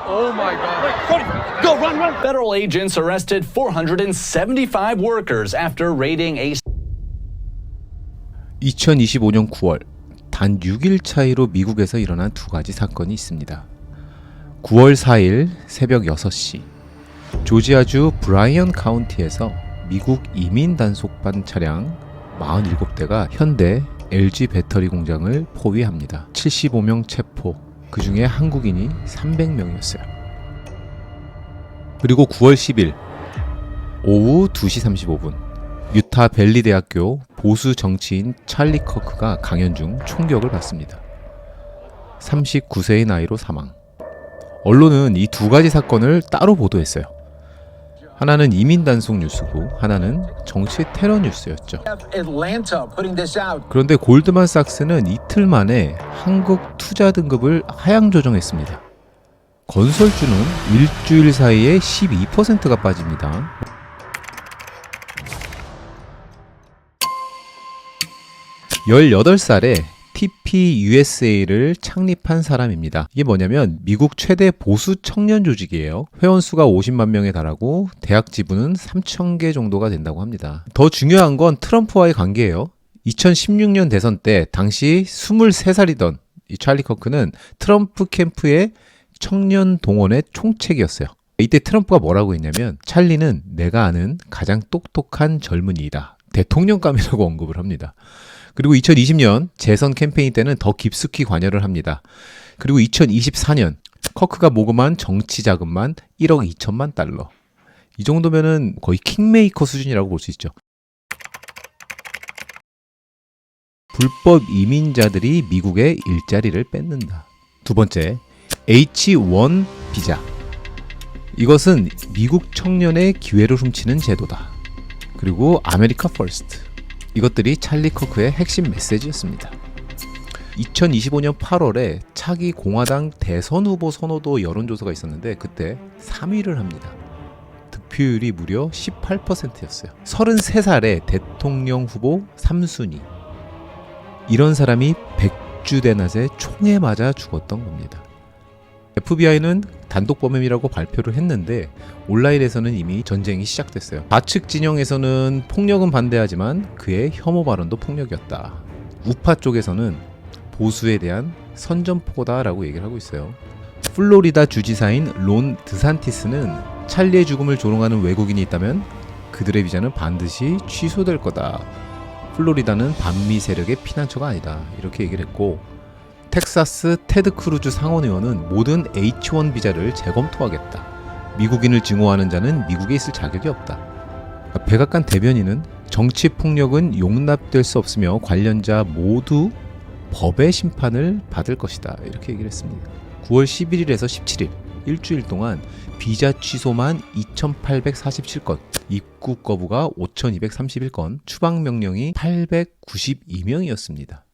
Oh my God. Go, run, run. Federal agents arrested 475 workers after raiding a 2025년 9월 단 6일 차이로 미국에서 일어난 두 가지 사건이 있습니다. 9월 4일 새벽 6시 조지아주 브라이언 카운티에서 미국 이민 단속반 차량 47대가 현대 LG 배터리 공장을 포위합니다. 75명 체포, 그 중에 한국인이 300명이었어요. 그리고 9월 10일 오후 2시 35분 유타 벨리 대학교 보수 정치인 찰리 커크가 강연 중 총격을 받습니다. 39세의 나이로 사망. 언론은 이 두 가지 사건을 따로 보도했어요. 하나는 이민 단속 뉴스고 하나는 정치 테러 뉴스였죠. 그런데 골드만삭스는 이틀 만에 한국 투자 등급을 하향 조정했습니다. 건설주는 일주일 사이에 12%가 빠집니다. (18살에) TPUSA를 창립한 사람입니다. 이게 뭐냐면 미국 최대 보수 청년 조직이에요. 회원수가 50만 명에 달하고 대학 지부는 3,000개 정도가 된다고 합니다. 더 중요한 건 트럼프와의 관계예요. 2016년 대선 때 당시 23살이던 이 찰리 커크는 트럼프 캠프의 청년 동원의 총책이었어요. 이때 트럼프가 뭐라고 했냐면 찰리는 내가 아는 가장 똑똑한 젊은이이다. 대통령감이라고 언급을 합니다. 그리고 2020년 재선 캠페인 때는 더 깊숙이 관여를 합니다. 그리고 2024년 커크가 모금한 정치 자금만 1억 2천만 달러. 이 정도면은 거의 킹메이커 수준이라고 볼 수 있죠. 불법 이민자들이 미국의 일자리를 뺏는다. 두 번째, H1 비자. 이것은 미국 청년의 기회를 훔치는 제도다. 그리고 아메리카 퍼스트. 이것들이 찰리 커크의 핵심 메시지였습니다. 2025년 8월에 차기 공화당 대선 후보 선호도 여론조사가 있었는데 그때 3위를 합니다. 득표율이 무려 18%였어요. 33살에 대통령 후보 3순위. 이런 사람이 백주대낮에 총에 맞아 죽었던 겁니다. FBI는 단독범행이라고 발표를 했는데 온라인에서는 이미 전쟁이 시작됐어요. 좌측 진영에서는 폭력은 반대하지만 그의 혐오 발언도 폭력이었다. 우파 쪽에서는 보수에 대한 선전포고다라고 얘기를 하고 있어요. 플로리다 주지사인 론 드산티스는 찰리의 죽음을 조롱하는 외국인이 있다면 그들의 비자는 반드시 취소될 거다. 플로리다는 반미 세력의 피난처가 아니다. 이렇게 얘기를 했고 텍사스 테드 크루즈 상원의원은 모든 H1 비자를 재검토하겠다. 미국인을 증오하는 자는 미국에 있을 자격이 없다. 백악관 대변인은 정치 폭력은 용납될 수 없으며 관련자 모두 법의 심판을 받을 것이다. 이렇게 얘기를 했습니다. 9월 11일에서 17일 일주일 동안 비자 취소만 2,847건, 입국 거부가 5,231건, 추방 명령이 892명이었습니다.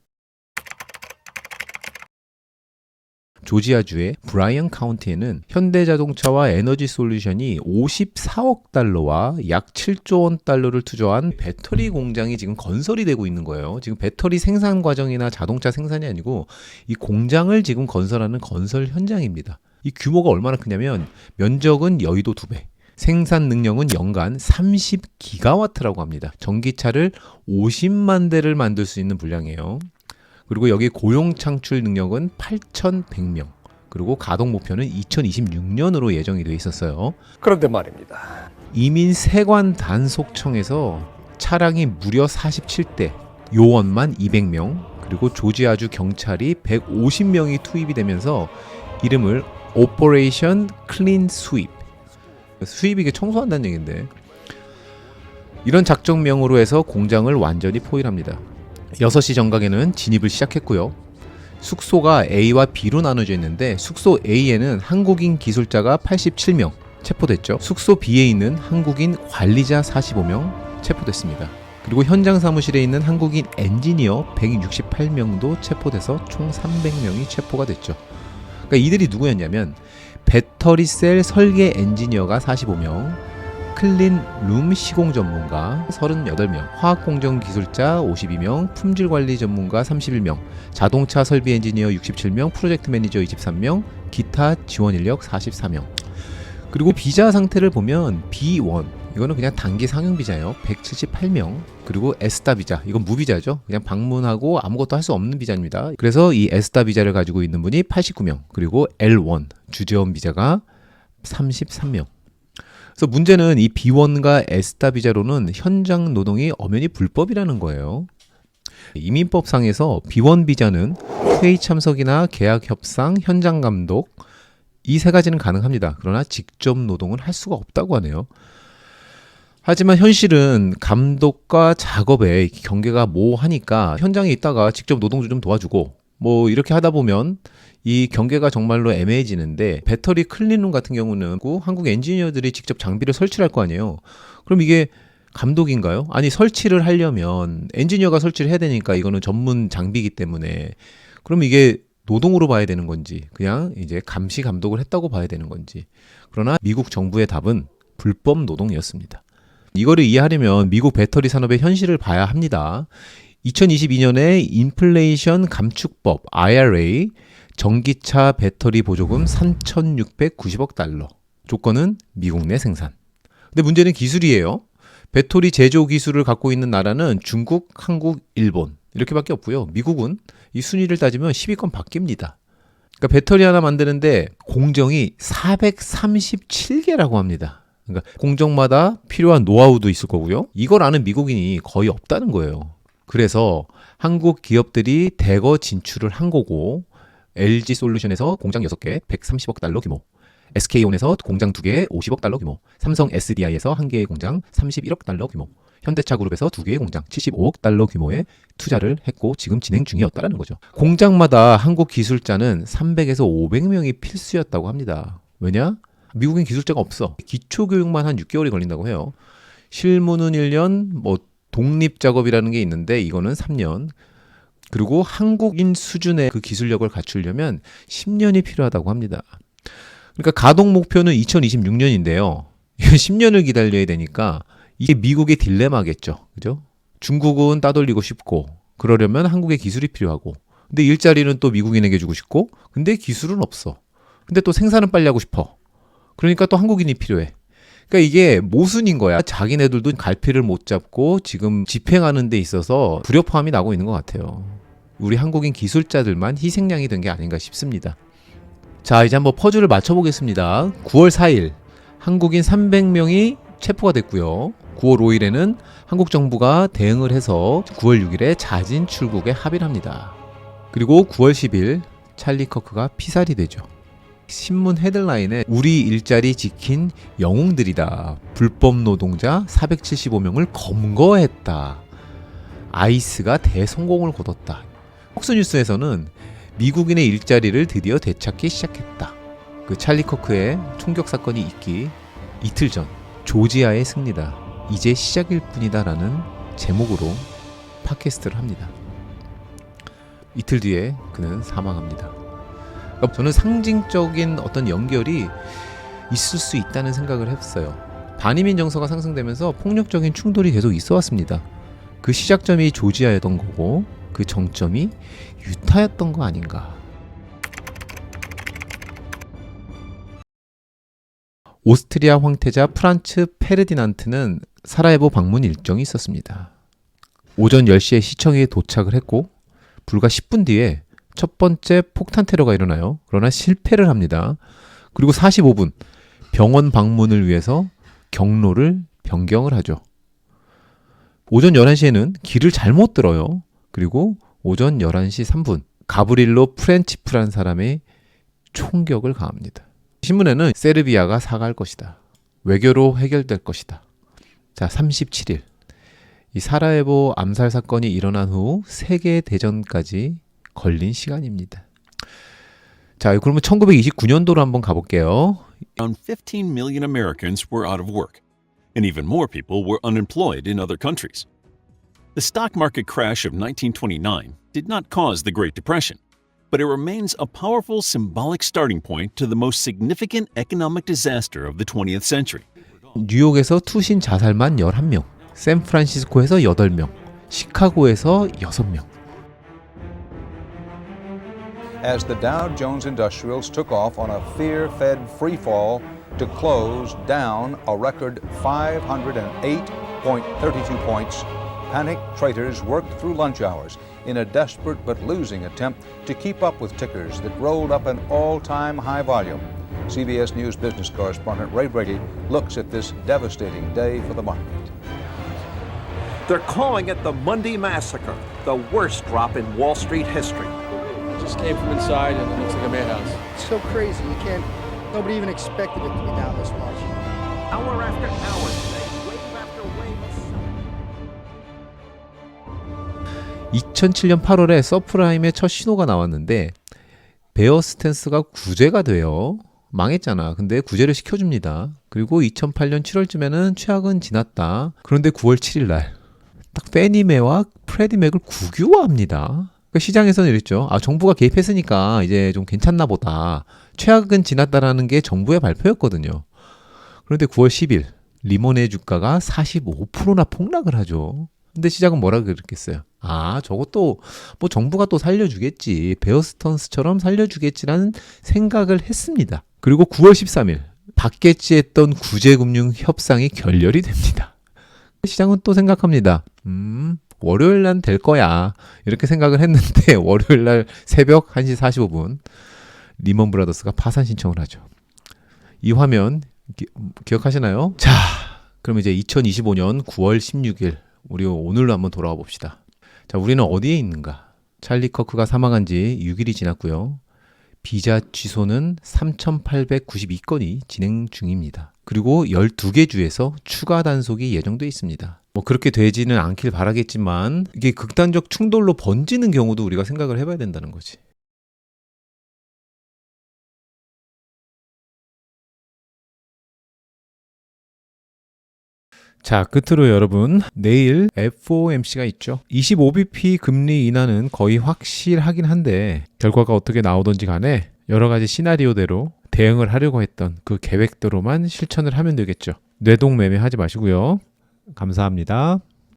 조지아주의 브라이언 카운티에는 현대자동차와 에너지솔루션이 54억 달러와 약 7조 원 달러를 투자한 배터리 공장이 지금 건설이 되고 있는 거예요. 지금 배터리 생산 과정이나 자동차 생산이 아니고 이 공장을 지금 건설하는 건설 현장입니다. 이 규모가 얼마나 크냐면 면적은 여의도 2배, 생산 능력은 연간 30기가와트라고 합니다. 전기차를 50만 대를 만들 수 있는 분량이에요. 그리고 여기 고용 창출 능력은 8,100명. 그리고 가동 목표는 2026년으로 예정이 되어 있었어요. 그런데 말입니다. 이민 세관 단속청에서 차량이 무려 47대, 요원만 200명, 그리고 조지아주 경찰이 150명이 투입이 되면서 이름을 오퍼레이션 클린 스윕. 수입이 이게 청소한다는 얘기인데 이런 작정명으로 해서 공장을 완전히 포위합니다. 6시 정각에는 진입을 시작했고요. 숙소가 A와 B로 나눠져 있는데 숙소 A에는 한국인 기술자가 87명 체포됐죠. 숙소 B에 있는 한국인 관리자 45명 체포됐습니다. 그리고 현장 사무실에 있는 한국인 엔지니어 168명도 체포돼서 총 300명이 체포가 됐죠. 그러니까 이들이 누구였냐면 배터리셀 설계 엔지니어가 45명, 클린 룸 시공 전문가 38명, 화학공정 기술자 52명, 품질관리 전문가 31명, 자동차 설비 엔지니어 67명, 프로젝트 매니저 23명, 기타 지원 인력 44명. 그리고 비자 상태를 보면 B1 이거는 그냥 단기 상영 비자예요. 178명. 그리고 에스타 비자 이건 무비자죠. 그냥 방문하고 아무것도 할 수 없는 비자입니다. 그래서 이 에스타 비자를 가지고 있는 분이 89명. 그리고 L1 주재원 비자가 33명. 그래서 문제는 이 B1과 에스타 비자로는 현장 노동이 엄연히 불법이라는 거예요. 이민법상에서 B1 비자는 회의 참석이나 계약 협상, 현장 감독 이 세 가지는 가능합니다. 그러나 직접 노동은 할 수가 없다고 하네요. 하지만 현실은 감독과 작업의 경계가 모호하니까 현장에 있다가 직접 노동도 좀 도와주고 뭐 이렇게 하다 보면 이 경계가 정말로 애매해지는데 배터리 클린룸 같은 경우는 한국 엔지니어들이 직접 장비를 설치를 할 거 아니에요. 그럼 이게 감독인가요? 아니 설치를 하려면 엔지니어가 설치를 해야 되니까 이거는 전문 장비이기 때문에 그럼 이게 노동으로 봐야 되는 건지 그냥 이제 감시 감독을 했다고 봐야 되는 건지. 그러나 미국 정부의 답은 불법 노동이었습니다. 이거를 이해하려면 미국 배터리 산업의 현실을 봐야 합니다. 2022년에 인플레이션 감축법 IRA 전기차 배터리 보조금 3,690억 달러. 조건은 미국 내 생산. 근데 문제는 기술이에요. 배터리 제조 기술을 갖고 있는 나라는 중국, 한국, 일본 이렇게밖에 없고요. 미국은 이 순위를 따지면 10위권 밖입니다. 그러니까 배터리 하나 만드는데 공정이 437개라고 합니다. 그러니까 공정마다 필요한 노하우도 있을 거고요. 이걸 아는 미국인이 거의 없다는 거예요. 그래서 한국 기업들이 대거 진출을 한 거고 LG 솔루션에서 공장 6개 130억 달러 규모, SK온에서 공장 2개 50억 달러 규모, 삼성 SDI에서 1개의 공장 31억 달러 규모, 현대차 그룹에서 2개의 공장 75억 달러 규모의 투자를 했고 지금 진행 중이었다는 거죠. 공장마다 한국 기술자는 300에서 500명이 필수였다고 합니다. 왜냐? 미국엔 기술자가 없어. 기초교육만 한 6개월이 걸린다고 해요. 실무는 1년, 뭐 독립작업이라는 게 있는데 이거는 3년. 그리고 한국인 수준의 그 기술력을 갖추려면 10년이 필요하다고 합니다. 그러니까 가동 목표는 2026년인데요. 10년을 기다려야 되니까 이게 미국의 딜레마겠죠. 그죠? 중국은 따돌리고 싶고 그러려면 한국의 기술이 필요하고 근데 일자리는 또 미국인에게 주고 싶고 근데 기술은 없어. 근데 또 생산은 빨리 하고 싶어. 그러니까 또 한국인이 필요해. 그러니까 이게 모순인 거야. 자기네들도 갈피를 못 잡고 지금 집행하는 데 있어서 불협화음이 나고 있는 것 같아요. 우리 한국인 기술자들만 희생양이 된 게 아닌가 싶습니다. 자, 이제 한번 퍼즐을 맞춰보겠습니다. 9월 4일 한국인 300명이 체포가 됐고요. 9월 5일에는 한국 정부가 대응을 해서 9월 6일에 자진 출국에 합의를 합니다. 그리고 9월 10일 찰리 커크가 피살이 되죠. 신문 헤드라인에 우리 일자리 지킨 영웅들이다. 불법 노동자 475명을 검거했다. 아이스가 대성공을 거뒀다. 폭스뉴스에서는 미국인의 일자리를 드디어 되찾기 시작했다. 그 찰리 커크의 총격 사건이 있기 이틀 전 조지아의 승리다. 이제 시작일 뿐이다 라는 제목으로 팟캐스트를 합니다. 이틀 뒤에 그는 사망합니다. 그러니까 저는 상징적인 어떤 연결이 있을 수 있다는 생각을 했어요. 반이민 정서가 상승되면서 폭력적인 충돌이 계속 있어 왔습니다. 그 시작점이 조지아였던 거고 그 정점이 유타였던 거 아닌가. 오스트리아 황태자 프란츠 페르디난트는 사라예보 방문 일정이 있었습니다. 오전 10시에 시청에 도착을 했고 불과 10분 뒤에 첫 번째 폭탄 테러가 일어나요. 그러나 실패를 합니다. 그리고 45분 병원 방문을 위해서 경로를 변경을 하죠. 오전 11시에는 길을 잘못 들어요. 그리고 오전 11시 3분 가브릴로 프렌치프란 사람의 총격을 가합니다. 신문에는 세르비아가 사과할 것이다. 외교로 해결될 것이다. 자, 37일 이 사라예보 암살 사건이 일어난 후 세계 대전까지 걸린 시간입니다. 자, 그러면 1929년도로 한번 가볼게요. Around 15 million Americans were out of work, and even more people were unemployed in other countries. The stock market crash of 1929 did not cause the Great Depression, but it remains a powerful symbolic starting point to the most significant economic disaster of the 20th century. 뉴욕에서 투신 자살만 11명, 샌프란시스코에서 8명, 시카고에서 6명. as the Dow Jones Industrials took off on a fear-fed free fall to close down a record 508.32 points. Panicked traders worked through lunch hours in a desperate but losing attempt to keep up with tickers that rolled up an all-time high volume. CBS News business correspondent Ray Brady looks at this devastating day for the market. They're calling it the Monday Massacre, the worst drop in Wall Street history. Just came from inside and it looks like a madhouse. It's so crazy. Nobody even expected it to be down this much. Hour after hour today, wave after wave. 2007년 8월에 서프라임의 첫 신호가 나왔는데 베어 스탠스가 구제가 돼요. 망했잖아. 근데 구제를 시켜줍니다. 그리고 2008년 7월쯤에는 최악은 지났다. 그런데 9월 7일 날 딱 페니메와 프레디맥을 국유화합니다. 그러니까 시장에서는 이랬죠. 정부가 개입했으니까 이제 좀 괜찮나 보다. 최악은 지났다라는 게 정부의 발표였거든요. 그런데 9월 10일 리몬의 주가가 45%나 폭락을 하죠. 근데 시장은 뭐라 그랬겠어요? 저것도 뭐 정부가 또 살려주겠지. 베어 스턴스처럼 살려주겠지라는 생각을 했습니다. 그리고 9월 13일 받겠지 했던 구제금융 협상이 결렬이 됩니다. 시장은 또 생각합니다. 월요일 날 될 거야. 이렇게 생각을 했는데 월요일 날 새벽 1시 45분 리먼 브라더스가 파산 신청을 하죠. 이 화면 기억하시나요? 자, 그럼 이제 2025년 9월 16일 우리 오늘로 한번 돌아와 봅시다. 자, 우리는 어디에 있는가? 찰리 커크가 사망한 지 6일이 지났고요. 비자 취소는 3,892건이 진행 중입니다. 그리고 12개 주에서 추가 단속이 예정돼 있습니다. 뭐 그렇게 되지는 않길 바라겠지만 이게 극단적 충돌로 번지는 경우도 우리가 생각을 해봐야 된다는 거지. 자, 끝으로 여러분, 내일 FOMC가 있죠. 25bp 금리 인하는 거의 확실하긴 한데 결과가 어떻게 나오던지 간에 여러 가지 시나리오대로 대응을 하려고 했던 그 계획대로만 실천을 하면 되겠죠. 뇌동매매하지 마시고요. 감사합니다.